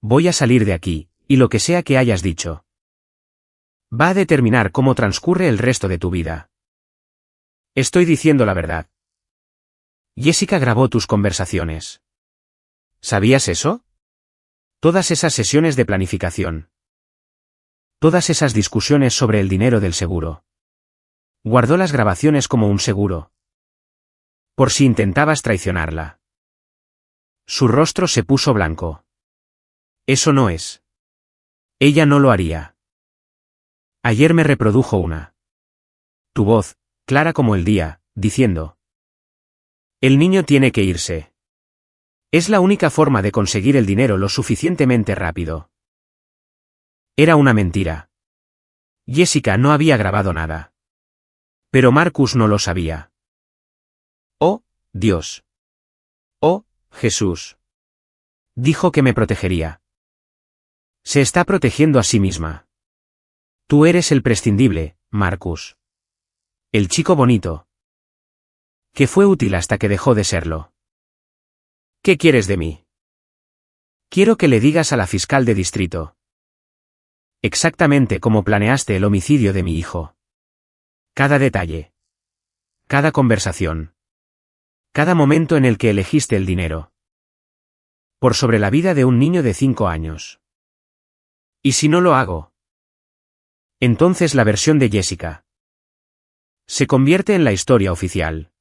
Voy a salir de aquí, y lo que sea que hayas dicho va a determinar cómo transcurre el resto de tu vida. Estoy diciendo la verdad. Jessica grabó tus conversaciones. ¿Sabías eso? Todas esas sesiones de planificación. Todas esas discusiones sobre el dinero del seguro. Guardó las grabaciones como un seguro. Por si intentabas traicionarla. Su rostro se puso blanco. Eso no es. Ella no lo haría. Ayer me reprodujo una. Tu voz, clara como el día, diciendo: el niño tiene que irse. Es la única forma de conseguir el dinero lo suficientemente rápido. Era una mentira. Jessica no había grabado nada. Pero Marcus no lo sabía. Oh, Dios. Oh, Jesús. Dijo que me protegería. Se está protegiendo a sí misma. Tú eres el prescindible, Marcus. El chico bonito. Que fue útil hasta que dejó de serlo. ¿Qué quieres de mí? Quiero que le digas a la fiscal de distrito. Exactamente como planeaste el homicidio de mi hijo. Cada detalle. Cada conversación. Cada momento en el que elegiste el dinero. Por sobre la vida de un niño de 5 años. ¿Y si no lo hago? Entonces la versión de Jessica se convierte en la historia oficial.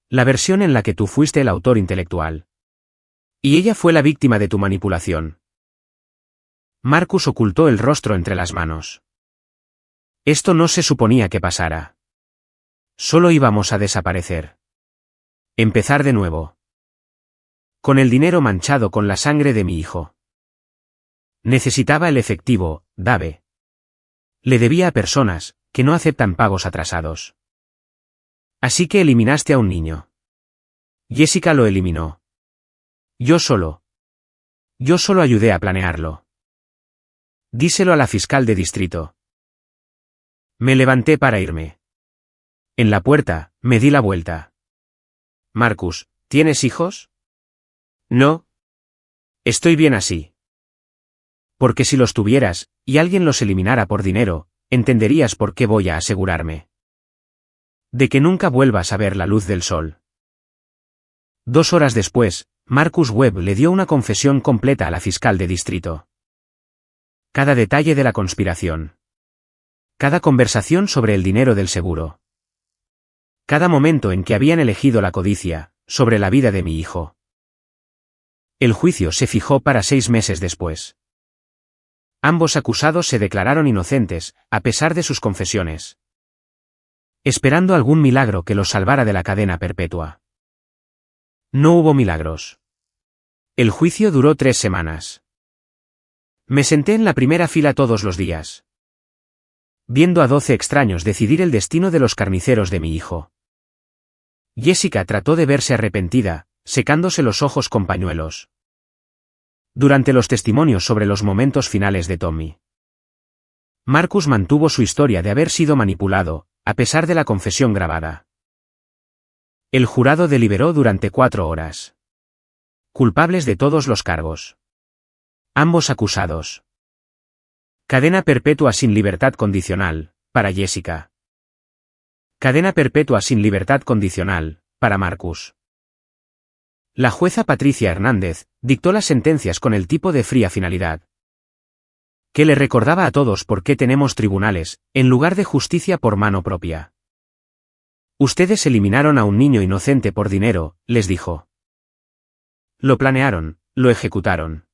La versión en la que tú fuiste el autor intelectual. Y ella fue la víctima de tu manipulación. Marcus ocultó el rostro entre las manos. Esto no se suponía que pasara. Solo íbamos a desaparecer. Empezar de nuevo. Con el dinero manchado con la sangre de mi hijo. Necesitaba el efectivo, Dave. Le debía a personas que no aceptan pagos atrasados. Así que eliminaste a un niño. Jessica lo eliminó. Yo solo ayudé a planearlo. Díselo a la fiscal de distrito. Me levanté para irme. En la puerta, me di la vuelta. Marcus, ¿tienes hijos? No. Estoy bien así. Porque si los tuvieras, y alguien los eliminara por dinero, entenderías por qué voy a asegurarme de que nunca vuelvas a ver la luz del sol. 2 horas después, Marcus Webb le dio una confesión completa a la fiscal de distrito. Cada detalle de la conspiración. Cada conversación sobre el dinero del seguro. Cada momento en que habían elegido la codicia, sobre la vida de mi hijo. El juicio se fijó para 6 meses después. Ambos acusados se declararon inocentes, a pesar de sus confesiones. Esperando algún milagro que los salvara de la cadena perpetua. No hubo milagros. El juicio duró 3 semanas. Me senté en la primera fila todos los días. Viendo a 12 extraños decidir el destino de los carniceros de mi hijo. Jessica trató de verse arrepentida, secándose los ojos con pañuelos. Durante los testimonios sobre los momentos finales de Tommy. Marcus mantuvo su historia de haber sido manipulado, a pesar de la confesión grabada. El jurado deliberó durante 4 horas. Culpables de todos los cargos. Ambos acusados. Cadena perpetua sin libertad condicional, para Jessica. Cadena perpetua sin libertad condicional, para Marcus. La jueza Patricia Hernández dictó las sentencias con el tipo de fría finalidad. Que le recordaba a todos por qué tenemos tribunales, en lugar de justicia por mano propia. Ustedes eliminaron a un niño inocente por dinero, les dijo. Lo planearon, lo ejecutaron.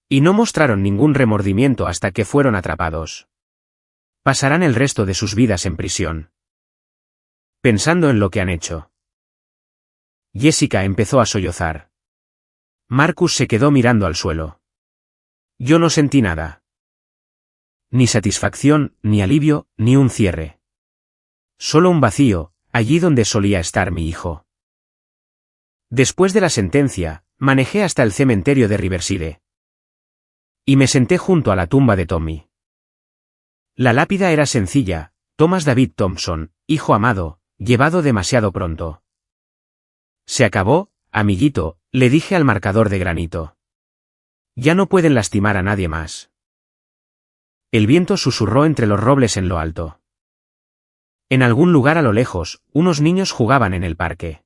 Y no mostraron ningún remordimiento hasta que fueron atrapados. Pasarán el resto de sus vidas en prisión. Pensando en lo que han hecho. Jessica empezó a sollozar. Marcus se quedó mirando al suelo. Yo no sentí nada. Ni satisfacción, ni alivio, ni un cierre. Solo un vacío, allí donde solía estar mi hijo. Después de la sentencia, manejé hasta el cementerio de Riverside. Y me senté junto a la tumba de Tommy. La lápida era sencilla: Thomas David Thompson, hijo amado, llevado demasiado pronto. Se acabó, amiguito, le dije al marcador de granito. Ya no pueden lastimar a nadie más. El viento susurró entre los robles en lo alto. En algún lugar a lo lejos, unos niños jugaban en el parque.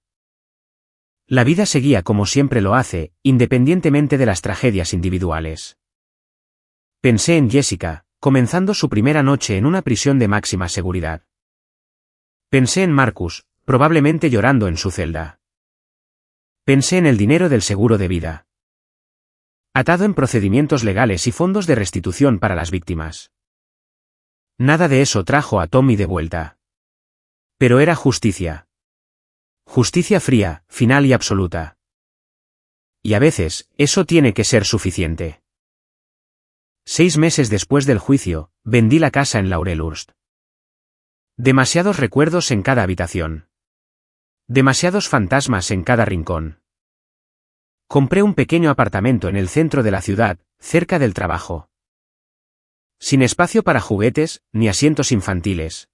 La vida seguía como siempre lo hace, independientemente de las tragedias individuales. Pensé en Jessica, comenzando su primera noche en una prisión de máxima seguridad. Pensé en Marcus, probablemente llorando en su celda. Pensé en el dinero del seguro de vida, atado en procedimientos legales y fondos de restitución para las víctimas. Nada de eso trajo a Tommy de vuelta. Pero era justicia. Justicia fría, final y absoluta. Y a veces, eso tiene que ser suficiente. 6 meses después del juicio, vendí la casa en Laurelhurst. Demasiados recuerdos en cada habitación. Demasiados fantasmas en cada rincón. Compré un pequeño apartamento en el centro de la ciudad, cerca del trabajo. Sin espacio para juguetes, ni asientos infantiles.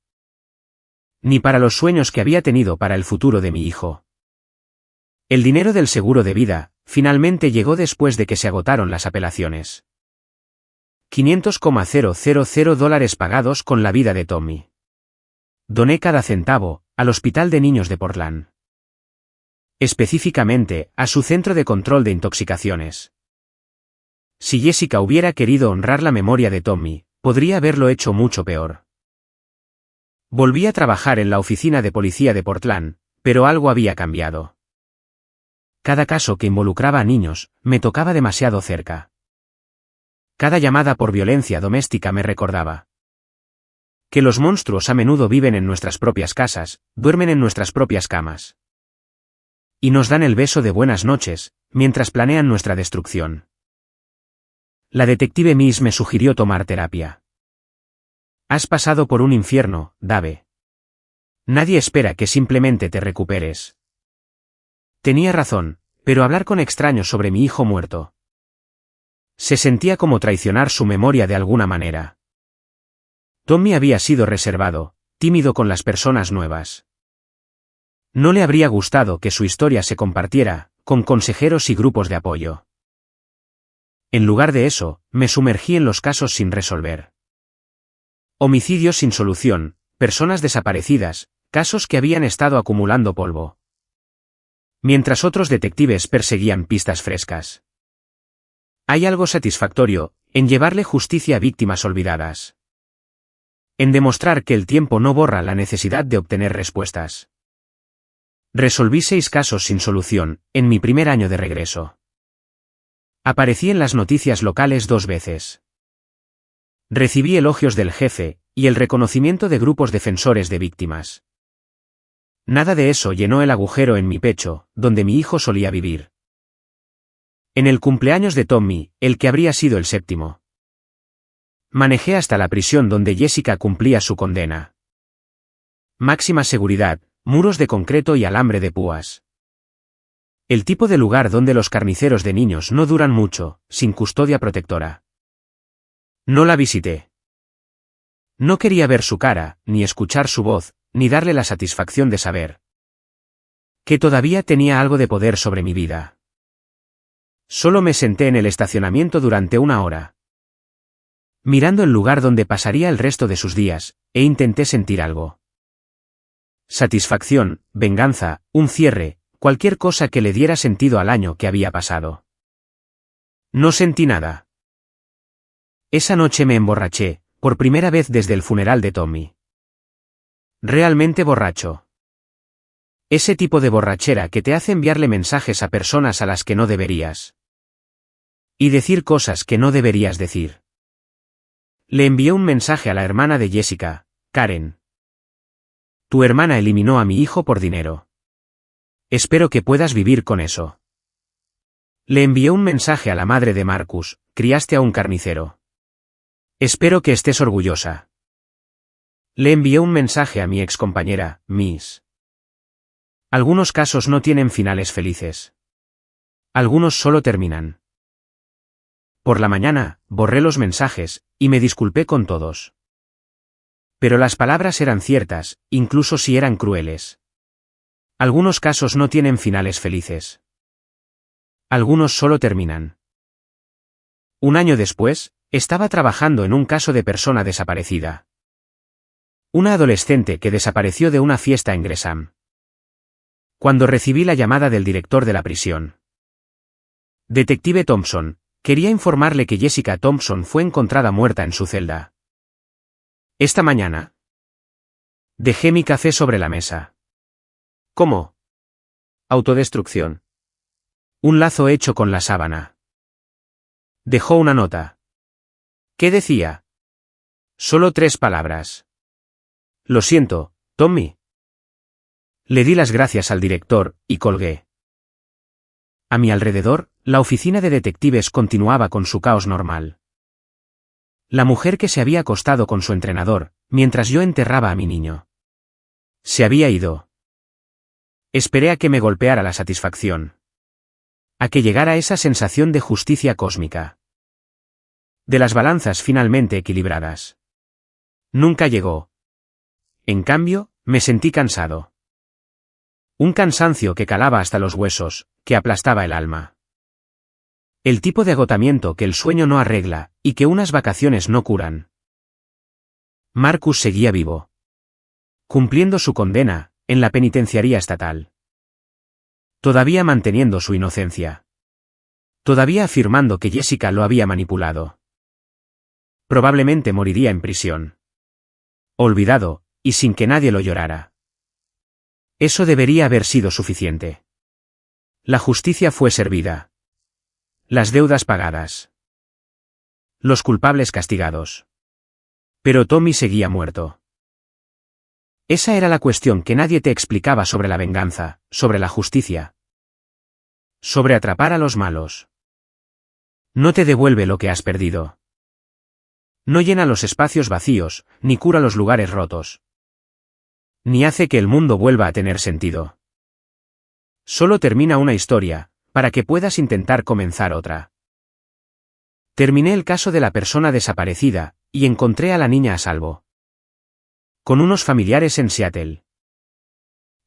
Ni para los sueños que había tenido para el futuro de mi hijo. El dinero del seguro de vida, finalmente llegó después de que se agotaron las apelaciones. $500,000 pagados con la vida de Tommy. Doné cada centavo, al Hospital de Niños de Portland. Específicamente, a su centro de control de intoxicaciones. Si Jessica hubiera querido honrar la memoria de Tommy, podría haberlo hecho mucho peor. Volví a trabajar en la oficina de policía de Portland, pero algo había cambiado. Cada caso que involucraba a niños, me tocaba demasiado cerca. Cada llamada por violencia doméstica me recordaba que los monstruos a menudo viven en nuestras propias casas, duermen en nuestras propias camas. Y nos dan el beso de buenas noches, mientras planean nuestra destrucción. La detective Miss me sugirió tomar terapia. Has pasado por un infierno, Dave. Nadie espera que simplemente te recuperes. Tenía razón, pero hablar con extraños sobre mi hijo muerto se sentía como traicionar su memoria de alguna manera. Tommy había sido reservado, tímido con las personas nuevas. No le habría gustado que su historia se compartiera, con consejeros y grupos de apoyo. En lugar de eso, me sumergí en los casos sin resolver. Homicidios sin solución, personas desaparecidas, casos que habían estado acumulando polvo. Mientras otros detectives perseguían pistas frescas. Hay algo satisfactorio en llevarle justicia a víctimas olvidadas. En demostrar que el tiempo no borra la necesidad de obtener respuestas. Resolví 6 casos sin solución, en mi primer año de regreso. Aparecí en las noticias locales 2 veces. Recibí elogios del jefe, y el reconocimiento de grupos defensores de víctimas. Nada de eso llenó el agujero en mi pecho, donde mi hijo solía vivir. En el cumpleaños de Tommy, el que habría sido el 7º. Manejé hasta la prisión donde Jessica cumplía su condena. Máxima seguridad, muros de concreto y alambre de púas. El tipo de lugar donde los carniceros de niños no duran mucho, sin custodia protectora. No la visité. No quería ver su cara, ni escuchar su voz, ni darle la satisfacción de saber que todavía tenía algo de poder sobre mi vida. Solo me senté en el estacionamiento durante 1 hora. Mirando el lugar donde pasaría el resto de sus días, e intenté sentir algo. Satisfacción, venganza, un cierre, cualquier cosa que le diera sentido al año que había pasado. No sentí nada. Esa noche me emborraché, por primera vez desde el funeral de Tommy. Realmente borracho. Ese tipo de borrachera que te hace enviarle mensajes a personas a las que no deberías. Y decir cosas que no deberías decir. Le envié un mensaje a la hermana de Jessica, Karen. Tu hermana eliminó a mi hijo por dinero. Espero que puedas vivir con eso. Le envié un mensaje a la madre de Marcus, criaste a un carnicero. Espero que estés orgullosa. Le envié un mensaje a mi excompañera, Miss. Algunos casos no tienen finales felices. Algunos solo terminan. Por la mañana, borré los mensajes, y me disculpé con todos. Pero las palabras eran ciertas, incluso si eran crueles. Algunos casos no tienen finales felices. Algunos solo terminan. Un año después, estaba trabajando en un caso de persona desaparecida. Una adolescente que desapareció de una fiesta en Gresham. Cuando recibí la llamada del director de la prisión. Detective Thompson, quería informarle que Jessica Thompson fue encontrada muerta en su celda. Esta mañana. Dejé mi café sobre la mesa. ¿Cómo? Autodestrucción. Un lazo hecho con la sábana. Dejó una nota. ¿Qué decía? Solo 3 palabras. Lo siento, Tommy. Le di las gracias al director, y colgué. A mi alrededor, la oficina de detectives continuaba con su caos normal. La mujer que se había acostado con su entrenador, mientras yo enterraba a mi niño. Se había ido. Esperé a que me golpeara la satisfacción. A que llegara esa sensación de justicia cósmica. De las balanzas finalmente equilibradas. Nunca llegó. En cambio, me sentí cansado. Un cansancio que calaba hasta los huesos, que aplastaba el alma. El tipo de agotamiento que el sueño no arregla, y que unas vacaciones no curan. Marcus seguía vivo. Cumpliendo su condena, en la penitenciaría estatal. Todavía manteniendo su inocencia. Todavía afirmando que Jessica lo había manipulado. Probablemente moriría en prisión. Olvidado, y sin que nadie lo llorara. Eso debería haber sido suficiente. La justicia fue servida. Las deudas pagadas. Los culpables castigados. Pero Tommy seguía muerto. Esa era la cuestión que nadie te explicaba sobre la venganza, sobre la justicia. Sobre atrapar a los malos. No te devuelve lo que has perdido. No llena los espacios vacíos, ni cura los lugares rotos. Ni hace que el mundo vuelva a tener sentido. Solo termina una historia, para que puedas intentar comenzar otra. Terminé el caso de la persona desaparecida, y encontré a la niña a salvo. Con unos familiares en Seattle.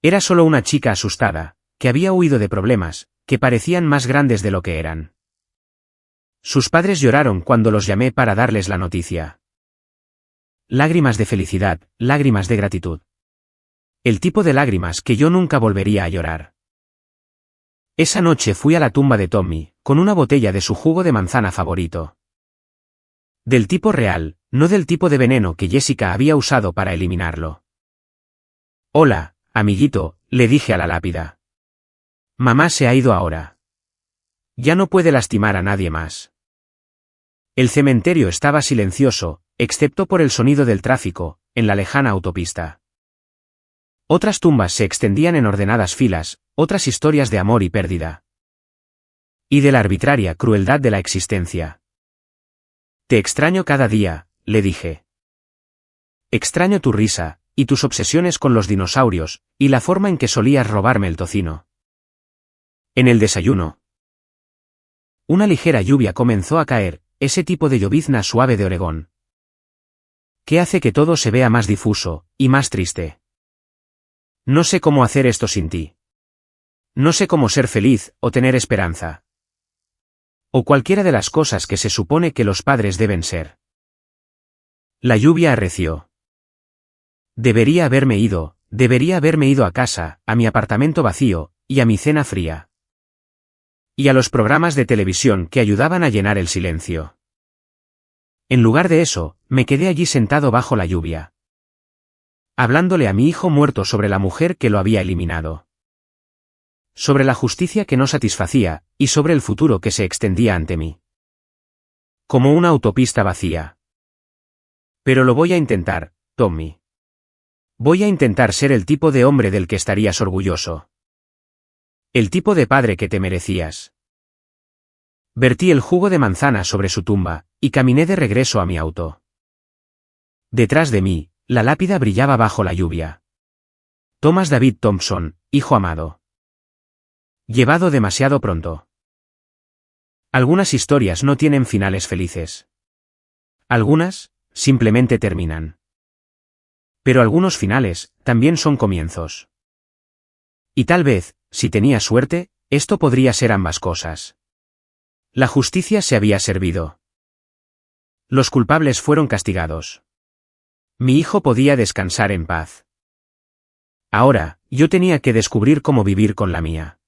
Era solo una chica asustada, que había huido de problemas, que parecían más grandes de lo que eran. Sus padres lloraron cuando los llamé para darles la noticia. Lágrimas de felicidad, lágrimas de gratitud. El tipo de lágrimas que yo nunca volvería a llorar. Esa noche fui a la tumba de Tommy, con una botella de su jugo de manzana favorito. Del tipo real, no del tipo de veneno que Jessica había usado para eliminarlo. Hola, amiguito, le dije a la lápida. Mamá se ha ido ahora. Ya no puede lastimar a nadie más. El cementerio estaba silencioso, excepto por el sonido del tráfico, en la lejana autopista. Otras tumbas se extendían en ordenadas filas, otras historias de amor y pérdida. Y de la arbitraria crueldad de la existencia. Te extraño cada día, le dije. Extraño tu risa, y tus obsesiones con los dinosaurios, y la forma en que solías robarme el tocino. En el desayuno. Una ligera lluvia comenzó a caer, ese tipo de llovizna suave de Oregón. Que hace que todo se vea más difuso, y más triste. No sé cómo hacer esto sin ti. No sé cómo ser feliz, o tener esperanza. O cualquiera de las cosas que se supone que los padres deben ser. La lluvia arreció. Debería haberme ido a casa, a mi apartamento vacío, y a mi cena fría. Y a los programas de televisión que ayudaban a llenar el silencio. En lugar de eso, me quedé allí sentado bajo la lluvia. Hablándole a mi hijo muerto sobre la mujer que lo había eliminado. Sobre la justicia que no satisfacía, y sobre el futuro que se extendía ante mí. Como una autopista vacía. Pero lo voy a intentar, Tommy. Voy a intentar ser el tipo de hombre del que estarías orgulloso. El tipo de padre que te merecías. Vertí el jugo de manzana sobre su tumba, y caminé de regreso a mi auto. Detrás de mí, la lápida brillaba bajo la lluvia. Thomas David Thompson, hijo amado. Llevado demasiado pronto. Algunas historias no tienen finales felices. Algunas, simplemente terminan. Pero algunos finales, también son comienzos. Y tal vez, si tenía suerte, esto podría ser ambas cosas. La justicia se había servido. Los culpables fueron castigados. Mi hijo podía descansar en paz. Ahora, yo tenía que descubrir cómo vivir con la mía.